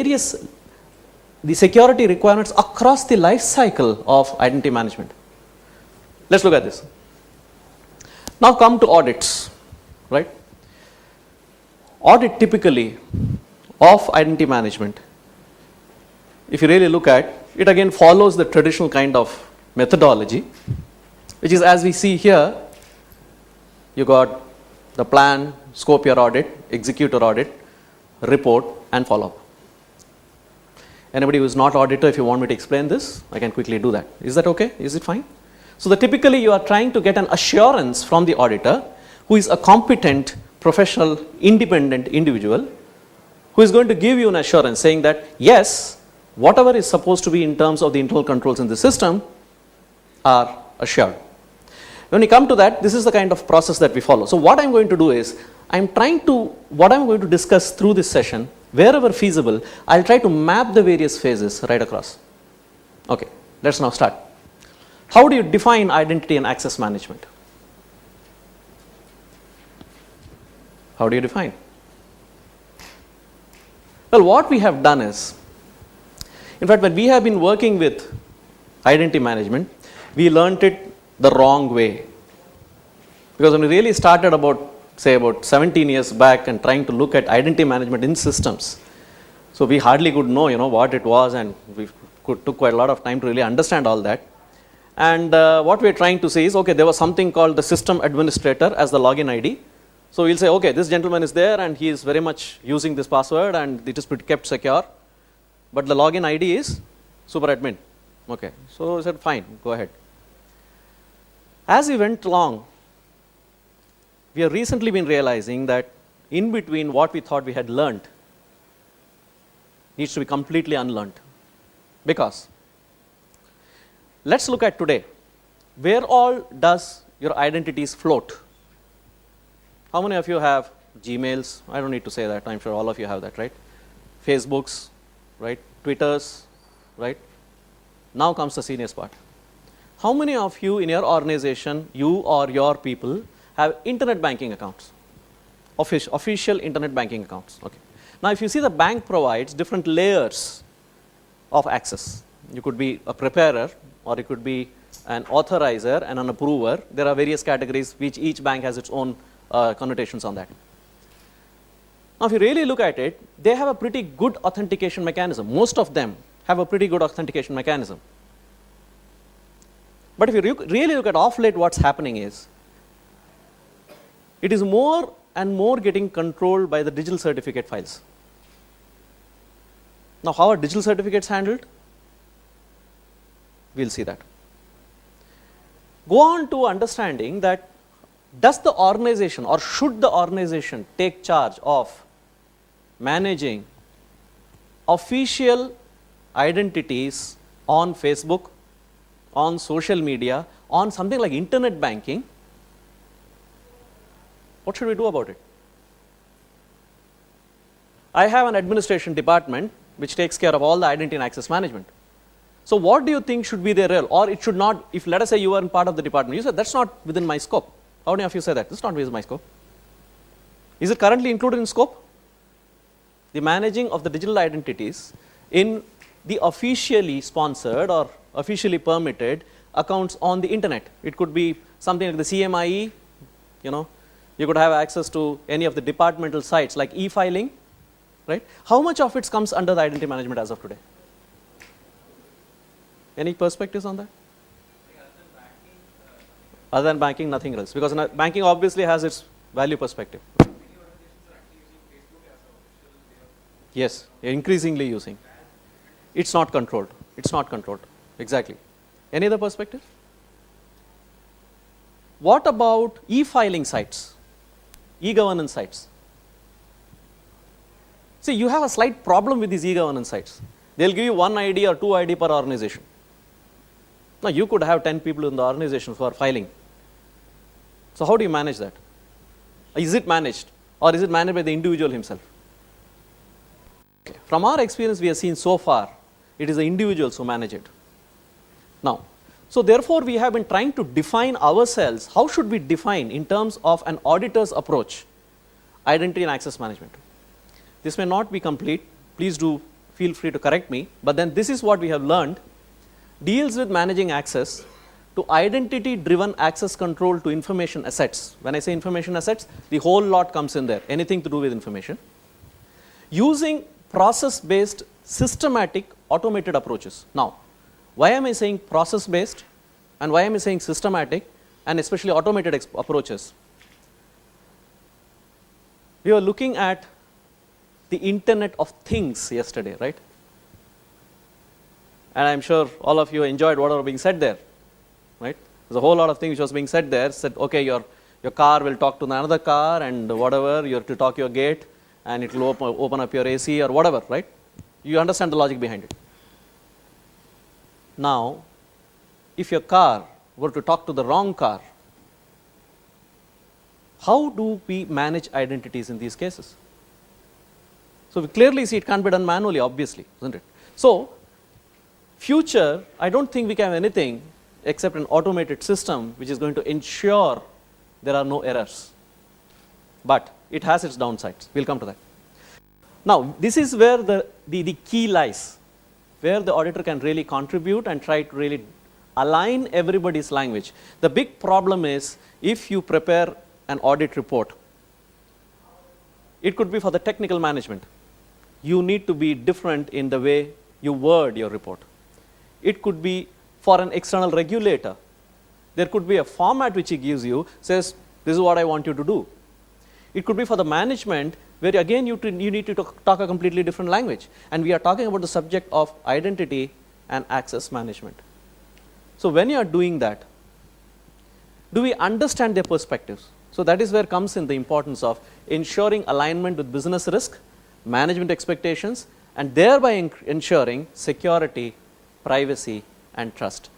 various the security requirements across the life cycle of identity management. Let's look at this. Now come to audits, right? Audit typically of identity management, if you really look at it, again follows the traditional kind of methodology, which is, as we see here, you got the plan, scope your audit, execute your audit, report, and follow up. Anybody who is not auditor, if you want me to explain this, I can quickly do that. Is that okay? Is it fine? So that typically you are trying to get an assurance from the auditor, who is a competent, professional, independent individual, who is going to give you an assurance saying that yes, whatever is supposed to be in terms of the internal controls in the system are assured. When we come to that, this is the kind of process that we follow. So what I'm going to do is, what I'm going to discuss through this session, wherever feasible, I'll try to map the various phases right across. Okay, let's now start. How do you define identity and access management? How do you define? Well, what we have done is, in fact, when we have been working with identity management, we learnt it the wrong way. Because when we really started about 17 years back and trying to look at identity management in systems, so we hardly could know, what it was, and we took quite a lot of time to really understand all that. And what we're trying to say is, okay, there was something called the system administrator as the login ID. So we'll say, okay, this gentleman is there and he is very much using this password and it is kept secure. But the login ID is super admin. Okay, so I said, fine, go ahead. As we went along, we have recently been realizing that in between what we thought we had learned needs to be completely unlearned. Because let's look at today. Where all does your identities float? How many of you have Gmails? I don't need to say that. I'm sure all of you have that, right? Facebooks, right? Twitters, right? Now comes the serious part. How many of you in your organization, you or your people, have internet banking accounts? Official internet banking accounts. Okay. Now, if you see, the bank provides different layers of access. You could be a preparer, or it could be an authorizer and an approver. There are various categories which each bank has its own connotations on that. Now, if you really look at it, they have a pretty good authentication mechanism. Most of them have a pretty good authentication mechanism. But if you really look at off late, what's happening is, it is more and more getting controlled by the digital certificate files. Now, how are digital certificates handled? We'll see that. Go on to understanding that does the organization or should the organization take charge of managing official identities on Facebook, on social media, on something like internet banking? What should we do about it? I have an administration department which takes care of all the identity and access management. So what do you think should be their role? Or it should not, if let us say you are in part of the department, you said that's not within my scope. How many of you say that? This is not within my scope. Is it currently included in scope? The managing of the digital identities in the officially sponsored or officially permitted accounts on the internet. It could be something like the CMIE, you could have access to any of the departmental sites like e-filing, right? How much of it comes under the identity management as of today? Any perspectives on that? Other than banking, nothing else. Because banking obviously has its value perspective. Yes, increasingly using. It's not controlled. It's not controlled. Exactly. Any other perspective? What about e-filing sites? E-governance sites? See, you have a slight problem with these e-governance sites. They'll give you one ID or two ID per organization. Now, you could have 10 people in the organization who are filing. So how do you manage that? Is it managed, or is it managed by the individual himself? Okay. From our experience, we have seen so far, it is the individuals who manage it. Now, so therefore, we have been trying to define ourselves. How should we define in terms of an auditor's approach, identity and access management? This may not be complete. Please do feel free to correct me, but then this is what we have learned, deals with managing access to identity-driven access control to information assets. When I say information assets, the whole lot comes in there, anything to do with information. Using process-based, systematic, automated approaches. Now, why am I saying process-based and why am I saying systematic and especially automated approaches? We were looking at the Internet of Things yesterday, right? And I'm sure all of you enjoyed what was being said there, right? There's a whole lot of things which was being said there. Said, okay, your car will talk to another car and whatever, you have to talk your gate and it will open up your AC or whatever, right? You understand the logic behind it. Now, if your car were to talk to the wrong car, how do we manage identities in these cases? So we clearly see it can't be done manually, obviously, isn't it? So, future, I don't think we can have anything except an automated system which is going to ensure there are no errors. But it has its downsides. We'll come to that. Now, this is where the key lies, where the auditor can really contribute and try to really align everybody's language. The big problem is if you prepare an audit report, it could be for the technical management. You need to be different in the way you word your report. It could be for an external regulator. There could be a format which he gives you, says, this is what I want you to do. It could be for the management, where again you need to talk a completely different language. And we are talking about the subject of identity and access management. So when you are doing that, do we understand their perspectives? So that is where comes in the importance of ensuring alignment with business risk, management expectations, and thereby ensuring security, privacy, and trust.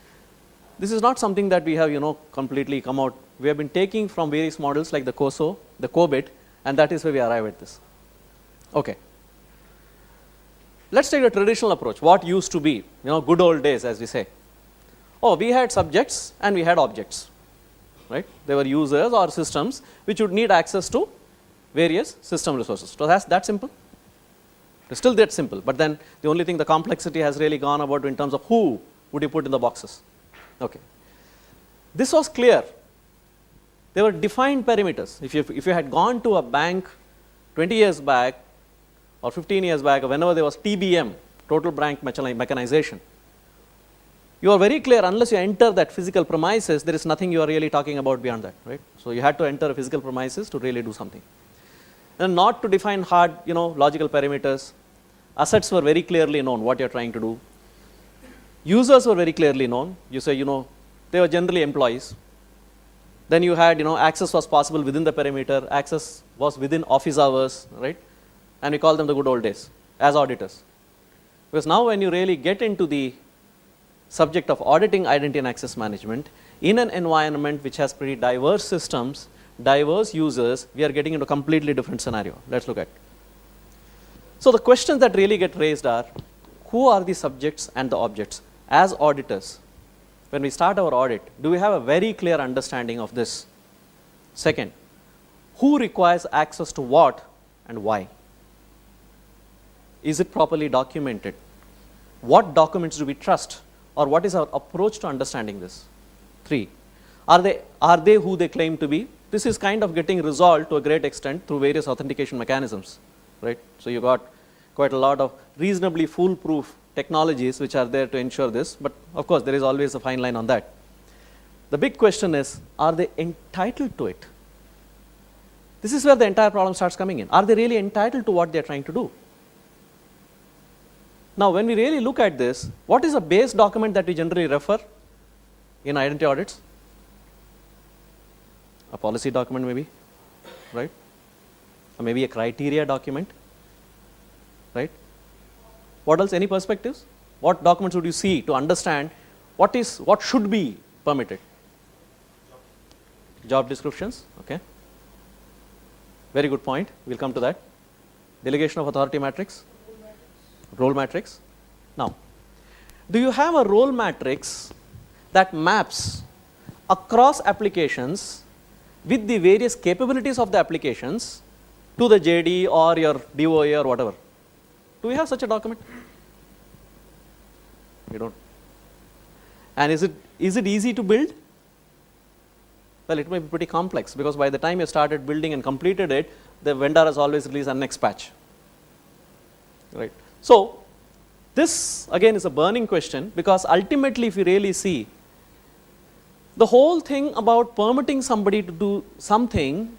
This is not something that we have, completely come out. We have been taking from various models like the COSO, the COBIT, and that is where we arrive at this. Okay. Let's take a traditional approach. What used to be, good old days, as we say. Oh, we had subjects and we had objects, right? There were users or systems which would need access to various system resources. So that's that simple. It's still that simple, but then the only thing, the complexity has really gone about in terms of who would you put in the boxes. Okay. This was clear. There were defined perimeters. If you had gone to a bank 20 years back or 15 years back, or whenever there was TBM, total bank mechanization, you are very clear, unless you enter that physical premises, there is nothing you are really talking about beyond that, right? So you had to enter a physical premises to really do something. And not to define hard, logical perimeters. Assets were very clearly known what you are trying to do. Users were very clearly known. You say, they were generally employees. Then you had, access was possible within the perimeter, access was within office hours, right? And we call them the good old days as auditors. Because now when you really get into the subject of auditing identity and access management, in an environment which has pretty diverse systems, diverse users, we are getting into a completely different scenario. Let's look at. So the questions that really get raised are, who are the subjects and the objects? As auditors, when we start our audit, do we have a very clear understanding of this? Second, who requires access to what and why? Is it properly documented? What documents do we trust? Or what is our approach to understanding this? 3, are they who they claim to be? This is kind of getting resolved to a great extent through various authentication mechanisms, right? So you got quite a lot of reasonably foolproof technologies which are there to ensure this, but of course there is always a fine line on that. The big question is, are they entitled to it? This is where the entire problem starts coming in. Are they really entitled to what they are trying to do? Now, when we really look at this, what is a base document that we generally refer in identity audits? A policy document maybe, right? Or maybe a criteria document, right? What else? Any perspectives? What documents would you see to understand what should be permitted? Job descriptions, okay. Very good point. We'll come to that. Delegation of authority matrix. Role matrix. Now, do you have a role matrix that maps across applications with the various capabilities of the applications to the JD or your DOA or whatever? Do we have such a document? We don't. And is it easy to build? Well, it may be pretty complex, because by the time you started building and completed it, the vendor has always released a next patch. Right. So this again is a burning question, because ultimately if you really see, the whole thing about permitting somebody to do something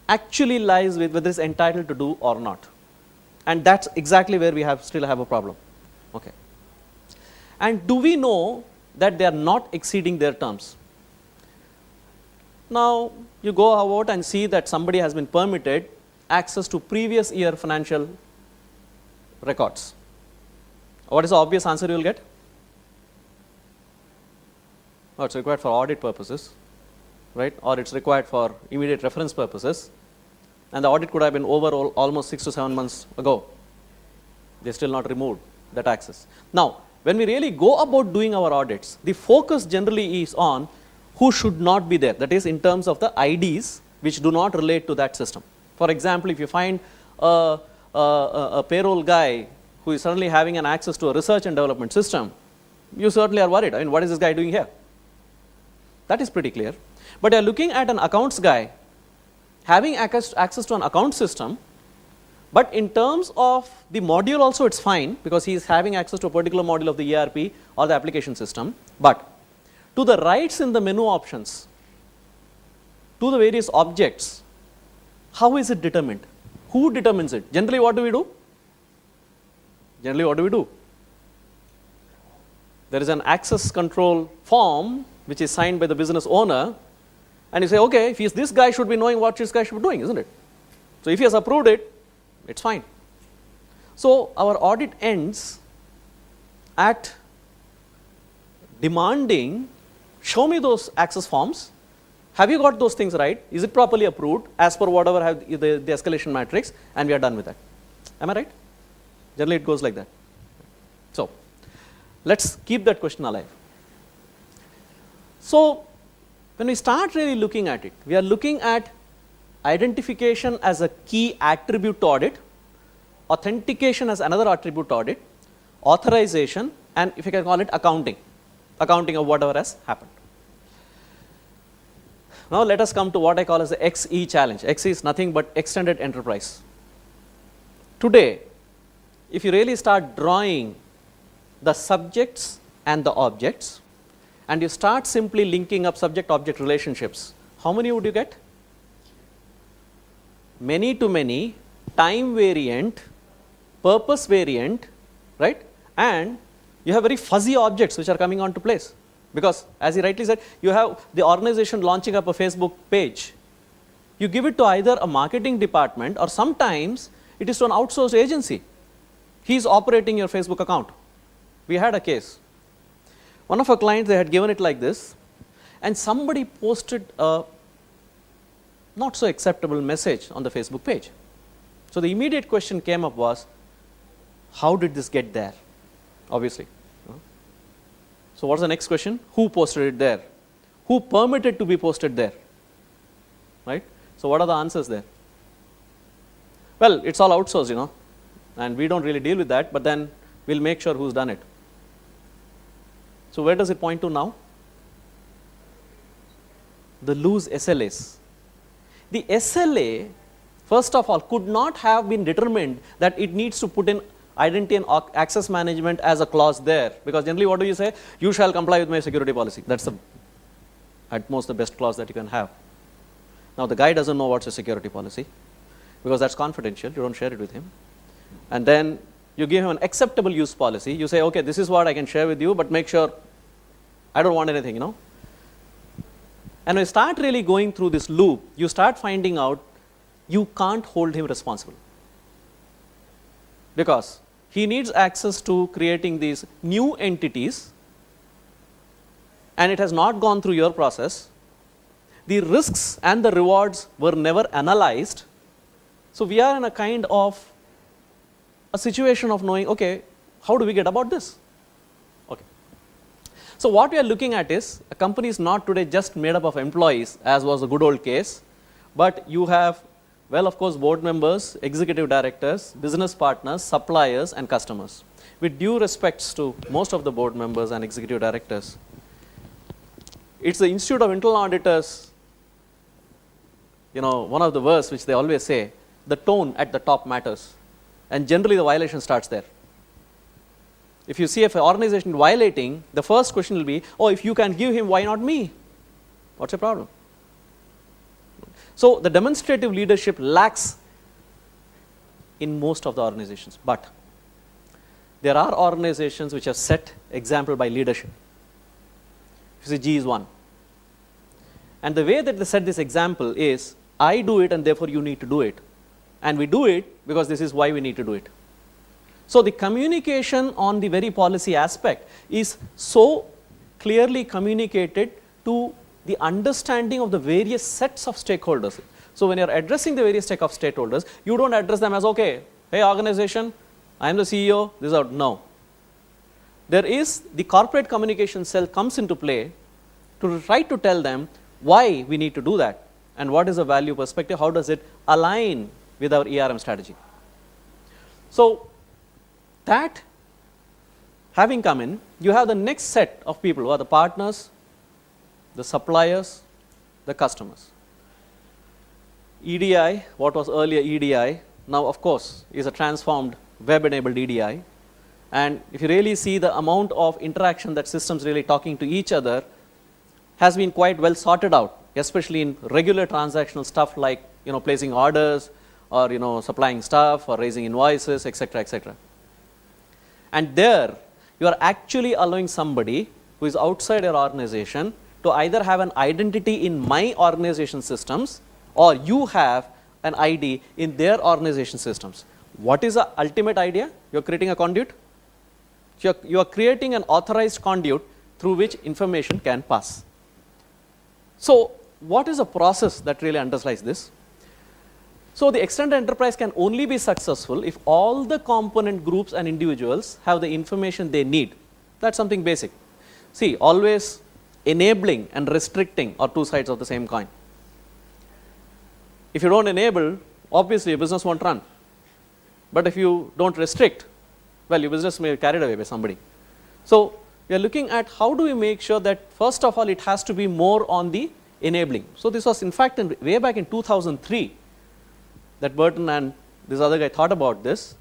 actually lies with whether it's entitled to do or not. And that's exactly where we still have a problem. Okay. And do we know that they are not exceeding their terms? Now you go out and see that somebody has been permitted access to previous year financial records. What is the obvious answer you will get? Oh, it's required for audit purposes, right? Or it's required for immediate reference purposes. And the audit could have been over almost 6 to 7 months ago. They still not removed that access. Now, when we really go about doing our audits, the focus generally is on who should not be there. That is, in terms of the IDs which do not relate to that system. For example, if you find a payroll guy who is suddenly having an access to a research and development system, you certainly are worried. I mean, what is this guy doing here? That is pretty clear. But you are looking at an accounts guy having access to an account system, but in terms of the module also it's fine, because he is having access to a particular module of the ERP or the application system. But to the rights in the menu options, to the various objects, how is it determined? Who determines it? Generally, what do we do? There is an access control form which is signed by the business owner, and you say, okay, if this guy should be knowing what this guy should be doing, isn't it? So if he has approved it, it's fine. So our audit ends at demanding, show me those access forms. Have you got those things right? Is it properly approved as per whatever have the escalation matrix? And we are done with that. Am I right? Generally it goes like that. So let's keep that question alive. So when we start really looking at it, we are looking at identification as a key attribute to audit, authentication as another attribute to audit, authorization, and if you can call it accounting of whatever has happened. Now let us come to what I call as the XE challenge. XE is nothing but extended enterprise. Today, if you really start drawing the subjects and the objects, and you start simply linking up subject-object relationships, how many would you get? Many to many, time variant, purpose variant, right? And you have very fuzzy objects which are coming onto place. Because as he rightly said, you have the organization launching up a Facebook page. You give it to either a marketing department, or sometimes it is to an outsourced agency. He is operating your Facebook account. We had a case. One of our clients, they had given it like this, and somebody posted a not so acceptable message on the Facebook page. So the immediate question came up was, how did this get there? Obviously. So what's the next question? Who posted it there? Who permitted to be posted there? Right? So what are the answers there? Well, it's all outsourced, and we don't really deal with that, but then we'll make sure who's done it. So where does it point to now? The loose SLAs. The SLA, first of all, could not have been determined that it needs to put in identity and access management as a clause there, because generally what do you say? You shall comply with my security policy. That's at most the best clause that you can have. Now the guy doesn't know what's a security policy, because that's confidential, you don't share it with him. And then you give him an acceptable use policy. You say, okay, this is what I can share with you, but make sure I don't want anything, And when you start really going through this loop, you start finding out you can't hold him responsible, because he needs access to creating these new entities, and it has not gone through your process. The risks and the rewards were never analyzed. So we are in a kind of a situation of knowing, okay, how do we get about this? Okay. So what we are looking at is, a company is not today just made up of employees, as was the good old case, but you have Well, of course, board members, executive directors, business partners, suppliers, and customers. With due respects to most of the board members and executive directors, it's the Institute of Internal Auditors, one of the verse which they always say, the tone at the top matters. And generally the violation starts there. If you see if an organization violating, the first question will be, oh, if you can give him, why not me? What's the problem? So the demonstrative leadership lacks in most of the organizations. But there are organizations which have set example by leadership. You see, G is one. And the way that they set this example is, I do it and therefore you need to do it. And we do it because this is why we need to do it. So the communication on the very policy aspect is so clearly communicated to the understanding of the various sets of stakeholders. So when you're addressing the various set of stakeholders, you don't address them as, okay, hey organization, I'm the CEO, this is out. No. There is the corporate communication cell comes into play to try to tell them why we need to do that and what is the value perspective, how does it align with our ERM strategy. So that having come in, you have the next set of people who are the partners, the suppliers, the customers. EDI, what was earlier EDI, now of course is a transformed web-enabled EDI. And if you really see the amount of interaction that systems really talking to each other has been quite well sorted out, especially in regular transactional stuff like placing orders or supplying stuff or raising invoices, etc., etc. And there you are actually allowing somebody who is outside your organization to either have an identity in my organization systems or you have an ID in their organization systems. What is the ultimate idea? You are creating a conduit. You are creating an authorized conduit through which information can pass. So what is the process that really underlies this? So the extended enterprise can only be successful if all the component groups and individuals have the information they need. That's something basic. See, always enabling and restricting are two sides of the same coin. If you don't enable, obviously your business won't run. But if you don't restrict, well, your business may be carried away by somebody. So we are looking at how do we make sure that first of all it has to be more on the enabling. So this was in fact way back in 2003 that Burton and this other guy thought about this,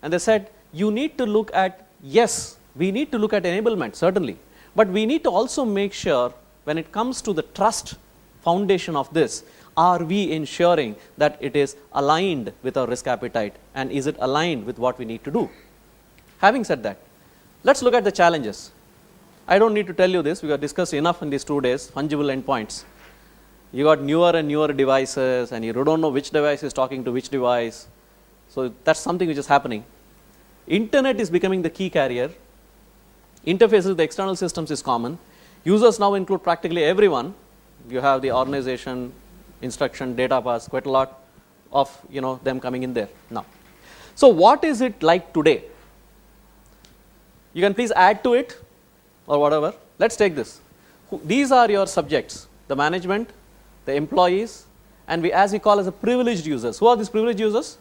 and they said you need to look at, yes, we need to look at enablement certainly, but we need to also make sure when it comes to the trust foundation of this, are we ensuring that it is aligned with our risk appetite and is it aligned with what we need to do? Having said that, let's look at the challenges. I don't need to tell you this, we have discussed enough in these 2 days, fungible endpoints. You got newer and newer devices and you don't know which device is talking to which device. So that's something which is happening. Internet is becoming the key carrier. Interfaces with the external systems is common. Users now include practically everyone. You have the organization, instruction, data paths, quite a lot of them coming in there now. So what is it like today? You can please add to it or whatever. Let's take this. These are your subjects, the management, the employees, and as we call as the privileged users. Who are these privileged users?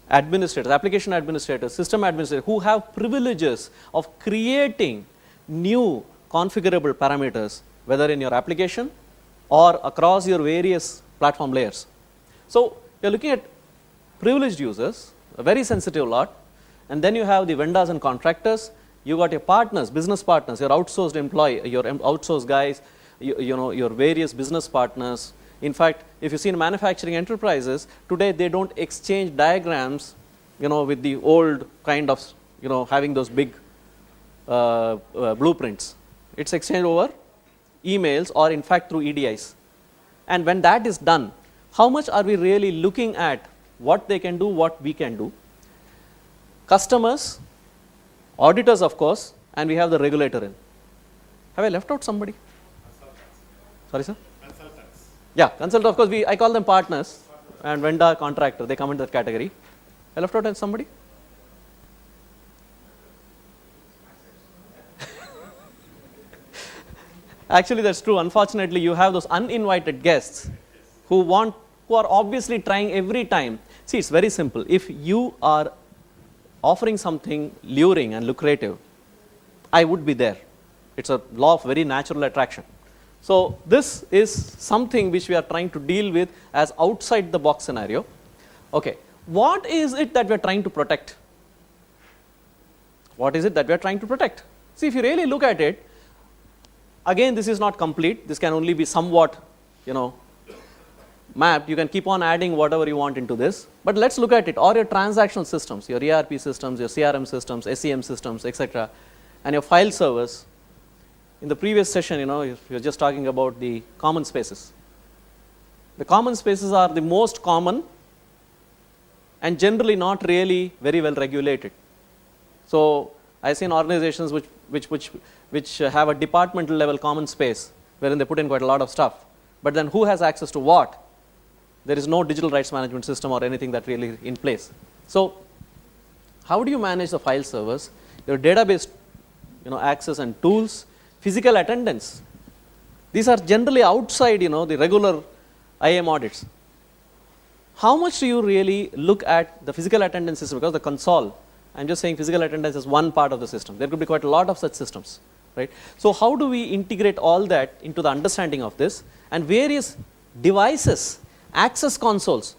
Administrators, application administrators, system administrators, who have privileges of creating new configurable parameters, whether in your application or across your various platform layers. So you're looking at privileged users, a very sensitive lot, and then you have the vendors and contractors. You got your partners, business partners, your outsourced employee, your outsourced guys, your various business partners. In fact, if you see in manufacturing enterprises, today they don't exchange diagrams, with the old kind of, having those big blueprints. It's exchanged over emails or in fact through EDIs. And when that is done, how much are we really looking at what they can do, what we can do? Customers, auditors of course, and we have the regulator in. Have I left out somebody? Sorry sir? Consultants. Yeah, consultants, of course, I call them partners and vendor, contractor, they come into that category. I left out somebody? Actually, that's true. Unfortunately, you have those uninvited guests who are obviously trying every time. See, it's very simple. If you are offering something luring and lucrative, I would be there. It's a law of very natural attraction. So this is something which we are trying to deal with as outside the box scenario. Okay, what is it that we are trying to protect? What is it that we are trying to protect? See, if you really look at it, again, this is not complete. This can only be somewhat, mapped. You can keep on adding whatever you want into this. But let's look at it. Or your transactional systems, your ERP systems, your CRM systems, SCM systems, etc., and your file servers. In the previous session, you were just talking about the common spaces. The common spaces are the most common and generally not really very well regulated. So I've seen organizations which have a departmental level common space wherein they put in quite a lot of stuff. But then who has access to what? There is no digital rights management system or anything that really in place. So how do you manage the file servers, your database access and tools, physical attendance? These are generally outside the regular IAM audits. How much do you really look at the physical attendance system? Because the console, I'm just saying physical attendance is one part of the system. There could be quite a lot of such systems, right? So how do we integrate all that into the understanding of this? And various devices, access consoles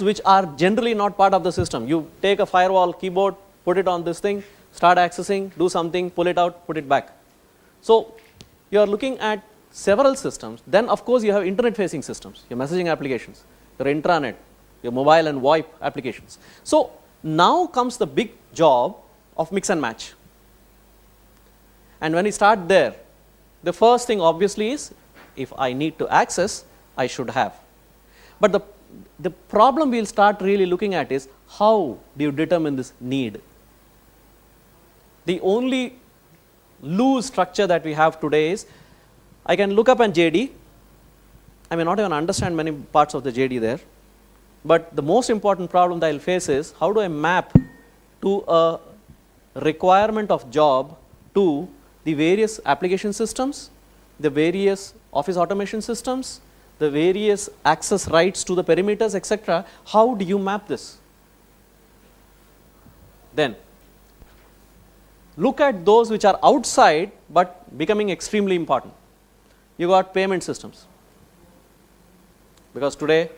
which are generally not part of the system. You take a firewall keyboard, put it on this thing, start accessing, do something, pull it out, put it back. So you are looking at several systems. Then of course you have internet facing systems, your messaging applications, your intranet, your mobile and VoIP applications. So now comes the big job of mix and match. And when we start there, the first thing obviously is, if I need to access, I should have. But the problem we'll start really looking at is, how do you determine this need? The only loose structure that we have today is, I can look up an JD. I may not even understand many parts of the JD there. But the most important problem that I'll face is, how do I map to a requirement of job to the various application systems, the various office automation systems, the various access rights to the perimeters, etc. How do you map this? Then look at those which are outside but becoming extremely important. You got payment systems. Because today,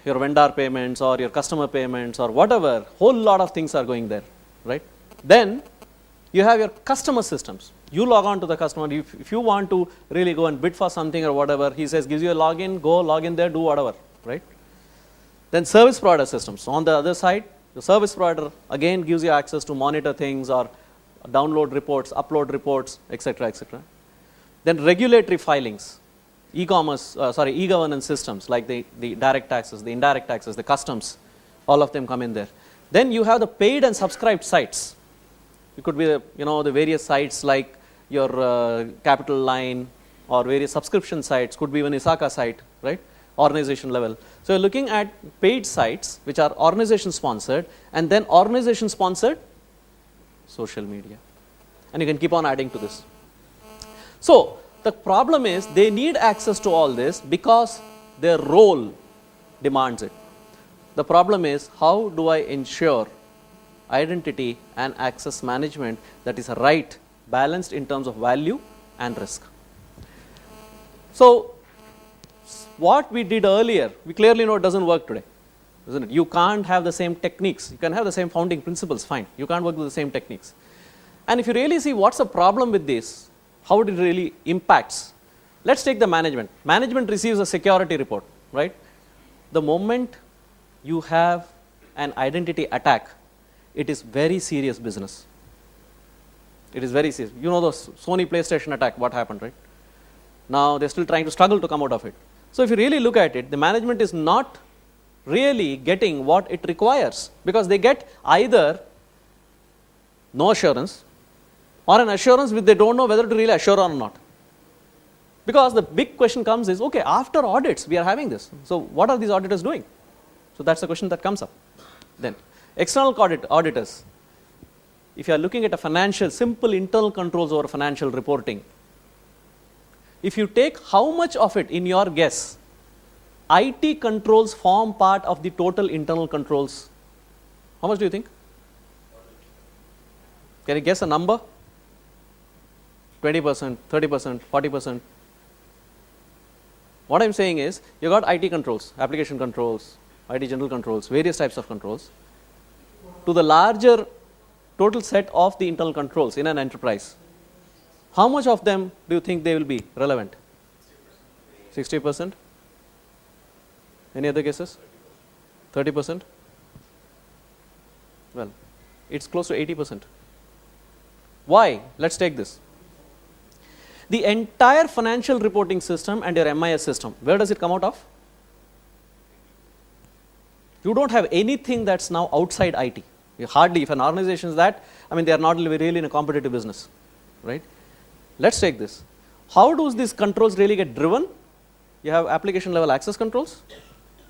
your vendor payments or your customer payments or whatever, whole lot of things are going there, right? Then you have your customer systems. You log on to the customer. If you want to really go and bid for something or whatever, he says, gives you a login, go log in there, do whatever, right? Then service provider systems. So on the other side, the service provider again gives you access to monitor things or download reports, upload reports, etc., etc. Then regulatory filings, e-governance systems like the direct taxes, the indirect taxes, the customs, all of them come in there. Then you have the paid and subscribed sites. It could be the various sites like your Capital Line or various subscription sites, could be even ISACA site, right? Organization level. So you're looking at paid sites which are organization sponsored, and then organization sponsored social media. And you can keep on adding to this. So the problem is, they need access to all this because their role demands it. The problem is, how do I ensure identity and access management that is right, balanced in terms of value and risk? So what we did earlier, we clearly know it doesn't work today, isn't it? You can't have the same techniques. You can have the same founding principles, fine. You can't work with the same techniques. And if you really see what's the problem with this, how it really impacts. Let's take the management. Management receives a security report, right? The moment you have an identity attack, it is very serious business. It is very serious. You know the Sony PlayStation attack, what happened, right? Now they're still trying to struggle to come out of it. So if you really look at it, the management is not really getting what it requires, because they get either no assurance or an assurance which they don't know whether to really assure or not. Because the big question comes is, okay, after audits we are having this. So what are these auditors doing? So that's the question that comes up. Then external auditors. if you are looking at a financial, simple internal controls over financial reporting, if you take how much of it, in your guess, IT controls form part of the total internal controls, how much do you think? Can you guess a number? 20%, 30%, 40%. What I'm saying is, you got IT controls, application controls, IT general controls, various types of controls. To the larger total set of the internal controls in an enterprise, how much of them do you think they will be relevant? 60%? Any other guesses? 30%? Well, it's close to 80%. Why? Let's take this. The entire financial reporting system and your MIS system, where does it come out of? You don't have anything that's now outside IT. You hardly, if an organization is that, I mean, they are not really in a competitive business, right? Let's take this. How do these controls really get driven? You have application level access controls,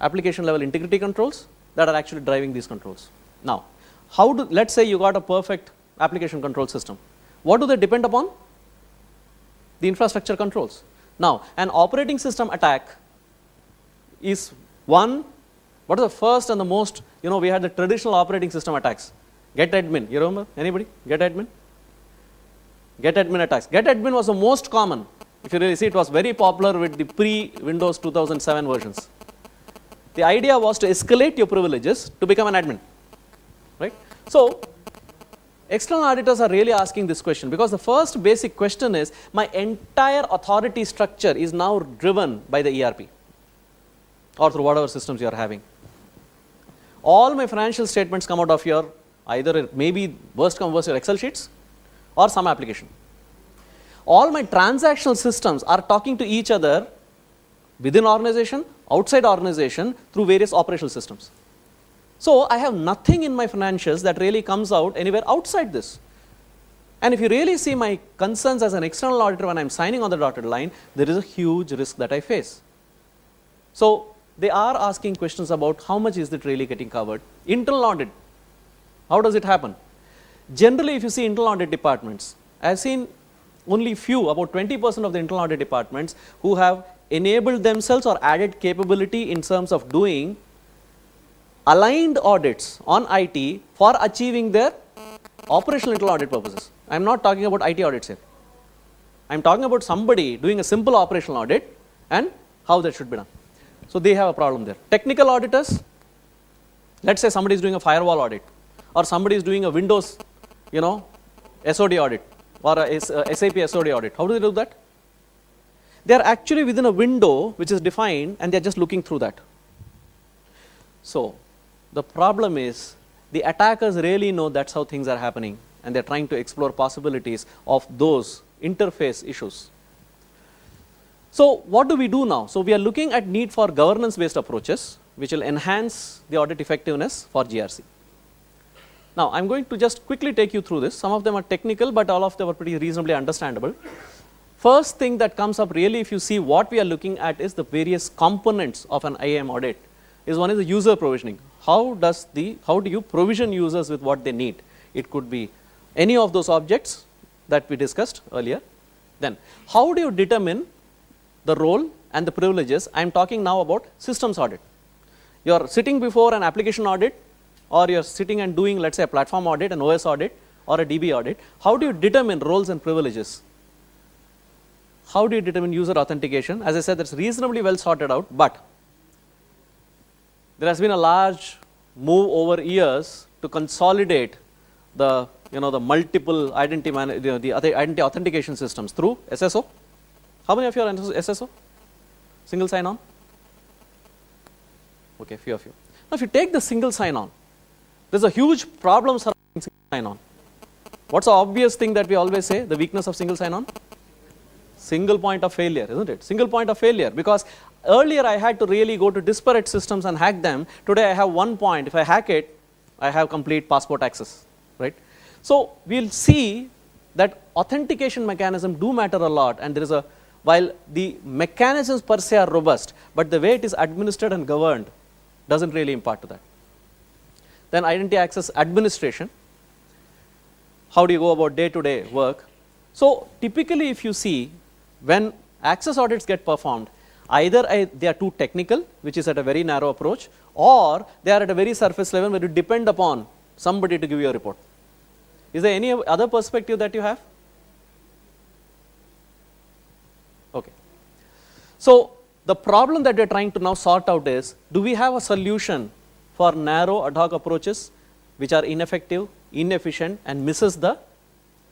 application level integrity controls that are actually driving these controls. Now, let's say you got a perfect application control system. What do they depend upon? The infrastructure controls. Now, an operating system attack is one. What is the first and the most, we had the traditional operating system attacks. Get admin, you remember? Anybody? Get admin? Get admin attacks. Get admin was the most common. If you really see, it was very popular with the pre-Windows 2007 versions. The idea was to escalate your privileges to become an admin, right? So, external auditors are really asking this question because the first basic question is, my entire authority structure is now driven by the ERP or through whatever systems you are having. All my financial statements come out of your, either maybe worst come worst, your Excel sheets or some application. All my transactional systems are talking to each other within organization, outside organization, through various operational systems. So I have nothing in my financials that really comes out anywhere outside this. And if you really see my concerns as an external auditor when I'm signing on the dotted line, there is a huge risk that I face. So they are asking questions about how much is it really getting covered. Internal audit, how does it happen? Generally, if you see internal audit departments, I've seen only few, about 20% of the internal audit departments who have enabled themselves or added capability in terms of doing aligned audits on IT for achieving their operational internal audit purposes. I am not talking about IT audits here. I am talking about somebody doing a simple operational audit and how that should be done. So they have a problem there. Technical auditors, let's say somebody is doing a firewall audit or somebody is doing a Windows, SOD audit or a SAP SOD audit. How do they do that? They are actually within a window which is defined and they are just looking through that. So the problem is the attackers really know that's how things are happening and they're trying to explore possibilities of those interface issues. So what do we do now? So we are looking at need for governance based approaches which will enhance the audit effectiveness for GRC. Now I'm going to just quickly take you through this. Some of them are technical but all of them are pretty reasonably understandable. First thing that comes up really, if you see what we are looking at, is the various components of an IAM audit. One is the user provisioning. How do you provision users with what they need? It could be any of those objects that we discussed earlier. Then how do you determine the role and the privileges? I am talking now about systems audit. You are sitting before an application audit or you are sitting and doing, let's say, a platform audit, an OS audit or a DB audit. How do you determine roles and privileges? How do you determine user authentication? As I said, that's reasonably well sorted out, but there has been a large move over years to consolidate the multiple identity identity authentication systems through SSO. How many of you are on SSO? Single sign-on? Okay, few of you. Now, if you take the single sign-on, there's a huge problem surrounding single sign-on. What's the obvious thing that we always say, the weakness of single sign-on? Single point of failure, isn't it? Single point of failure, because earlier I had to really go to disparate systems and hack them. Today I have one point. If I hack it, I have complete passport access, right? So we'll see that authentication mechanism do matter a lot, and while the mechanisms per se are robust, but the way it is administered and governed doesn't really impart to that. Then identity access administration. how do you go about day-to-day work? So typically if you see, when access audits get performed, either they are too technical, which is at a very narrow approach, or they are at a very surface level where you depend upon somebody to give you a report. Is there any other perspective that you have? Okay. So the problem that we are trying to now sort out is, do we have a solution for narrow ad hoc approaches which are ineffective, inefficient, and misses the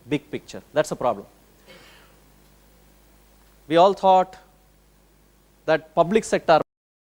big picture? That's a problem. We all thought that public sector